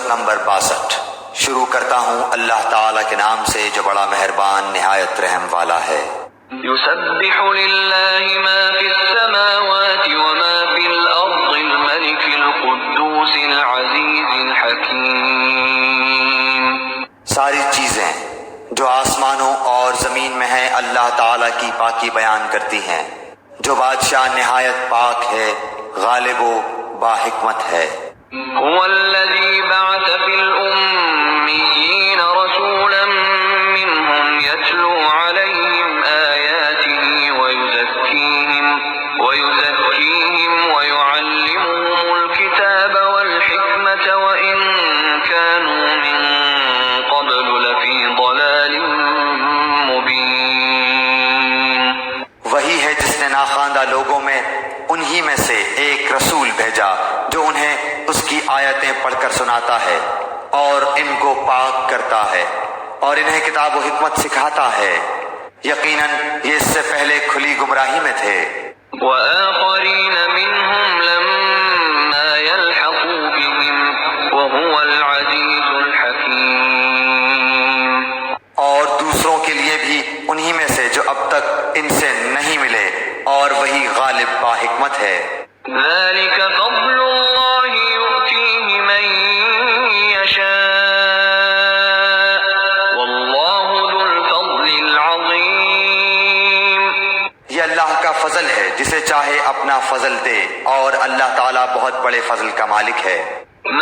صورت نمبر 62۔ شروع کرتا ہوں اللہ تعالیٰ کے نام سے جو بڑا مہربان نہایت رحم والا ہے۔ يسبح لله ما في السماوات وما في الأرض الملك القدوس العزيز الحكيم۔ ساری چیزیں جو آسمانوں اور زمین میں ہیں اللہ تعالیٰ کی پاکی بیان کرتی ہیں، جو بادشاہ نہایت پاک ہے، غالب و باحکمت ہے۔ هو الذي بعث في الأميين رسولا منهم يتلو عليهم آياته ويزكيهم ويعلمهم الكتاب والحكمة وإن كانوا من قبل لفي ضلال مبين۔ وہی ہے جس نے ناخواندہ لوگوں میں انہی میں سے ایک رسول بھیجا جو انہیں اس کی آیتیں پڑھ کر سناتا ہے اور ان کو پاک کرتا ہے اور انہیں کتاب و حکمت سکھاتا ہے، یقیناً یہ اس سے پہلے کھلی گمراہی میں تھے۔ وآخرين منهم لما يلحقوا بهم وهو العزيز الحكيم۔ اور دوسروں کے لیے بھی انہی میں سے جو اب تک ان سے نہیں ملے اور وہی غالب باحکمت ہے۔ ذلك فضل الله يؤتيه من يشاء والله ذو الفضل العظيم۔ یہ اللہ کا فضل ہے، جسے چاہے اپنا فضل دے، اور اللہ تعالیٰ بہت بڑے فضل کا مالک ہے۔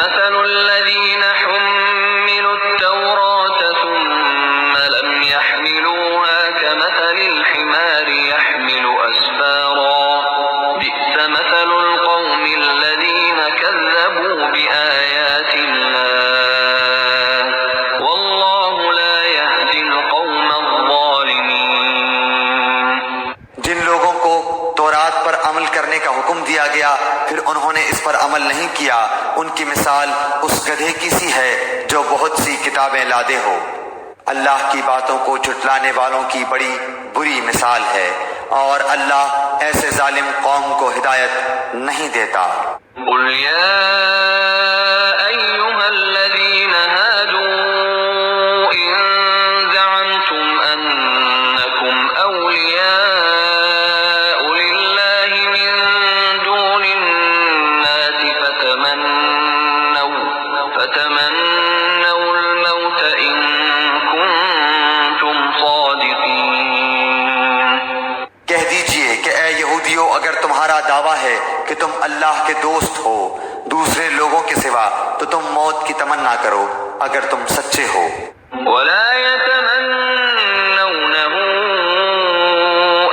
مثل الذين حملوا التوراة ثم لم يحملوها كمثل الحمار يحمل أسفارا بئس مثل القوم الذين كذبوا بآيات الله والله لا يهدي القوم الظالمين۔ جن لوگوں کو تورات پر عمل کرنے کا حکم دیا گیا پھر انہوں نے اس پر عمل نہیں کیا، ان کی مثال اس گدھے کی سی ہے جو بہت سی کتابیں لادے ہو۔ اللہ کی باتوں کو جھٹلانے والوں کی بڑی بری مثال ہے، اور اللہ ایسے ظالم قوم کو ہدایت نہیں دیتا۔ قل يا أيها الذين هادوا إن زعمتم أنكم أولياء لله من دون الناس فتمنوا الموت إن كنتم صادقين۔ کہہ دیجئے کہ اے یہودیو، اگر تمہارا دعویٰ ہے کہ تم اللہ کے دوست ہو دوسرے لوگوں کے سوا تو تم موت کی تمنا کرو اگر تم سچے ہو۔ ولا يتمنونه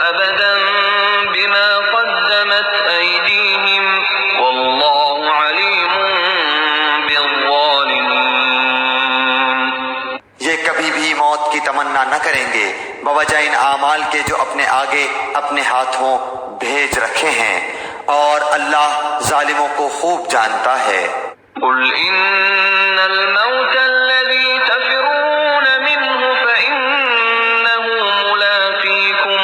أبدا بما قدمت أيديهم والله عليم بالظالمين۔ یہ کبھی بھی موت کی تمنا نہ کریں گے بوجہ ان اعمال کے جو اپنے آگے اپنے ہاتھوں بھیج رکھے ہیں، اور اللہ ظالموں کو خوب جانتا ہے۔ قل إن الموت الذي تفرون منه فإنه ملاقيكم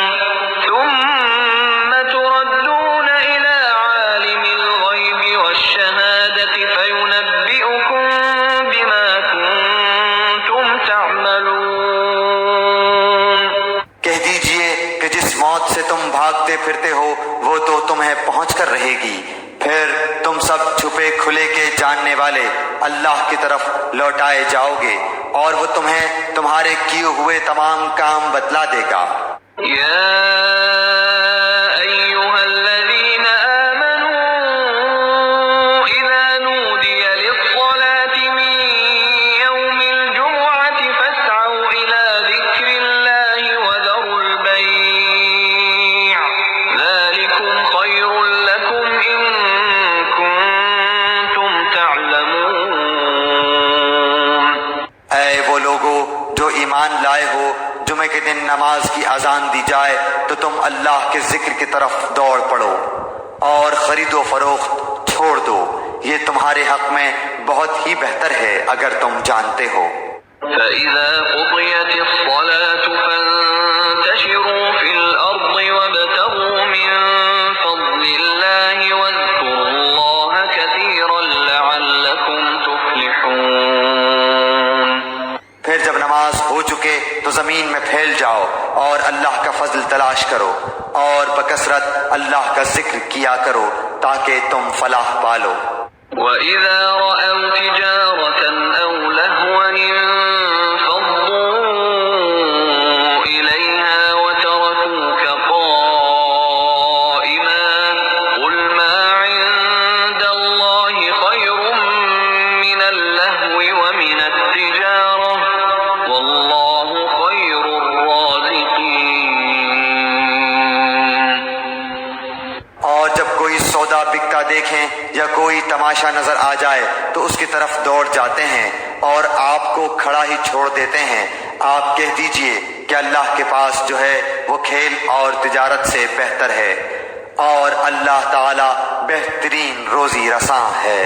ثم تردون إلى عالم الغيب والشهادة فينبئكم بما كنتم تعملون۔ کہہ دیجئے کہ جس موت سے تم بھاگتے پھرتے ہو وہ تو تمہیں پہنچ کر رہے گی، پھر تم سب چھپے کھلے کے جاننے والے اللہ کی طرف لوٹائے جاؤ گے، اور وہ تمہیں تمہارے کیے ہوئے تمام کام بتلا دے گا۔ يا أيها الذين آمنوا إذا نودي للصلاة من يوم الجمعة فاسعوا إلى ذكر الله وذروا البيع ذلكم خير لكم إن كنتم تعلمون۔ اے وہ لوگو جو ایمان لائے ہو، جمعے کے دن نماز کی اذان دی جائے تو تم اللہ کے ذکر کی طرف دوڑ پڑو اور خرید و فروخت چھوڑ دو، یہ تمہارے حق میں بہت ہی بہتر ہے اگر تم جانتے ہو۔ فإذا قضيت الصلاة فانتشروا في الأرض وابتغوا من فضل الله واذكروا الله كثيرا لعلكم تفلحون۔ زمین میں پھیل جاؤ اور اللہ کا فضل تلاش کرو اور بکثرت اللہ کا ذکر کیا کرو تاکہ تم فلاح پالو۔ وَإِذَا رَأَوْا تِجَارَةً أَوْ لَهْوًا انفَضُّوا إِلَيْهَا وَتَرَكُوكَ قَائِمًا قُلْ مَا عِندَ اللَّهِ خَيْرٌ مِّنَ اللَّهْوِ وَمِنَ التِّجَارَةِ وَاللَّهُ خَيْرُ الرَّازِقِينَ۔ اور جب کوئی سودا بکتا دیکھیں یا کوئی تماشا نظر آ جائے تو اس کی طرف دوڑ جاتے ہیں اور آپ کو کھڑا ہی چھوڑ دیتے ہیں۔ آپ کہہ دیجئے کہ اللہ کے پاس جو ہے وہ کھیل اور تجارت سے بہتر ہے، اور اللہ تعالی بہترین روزی رساں ہے۔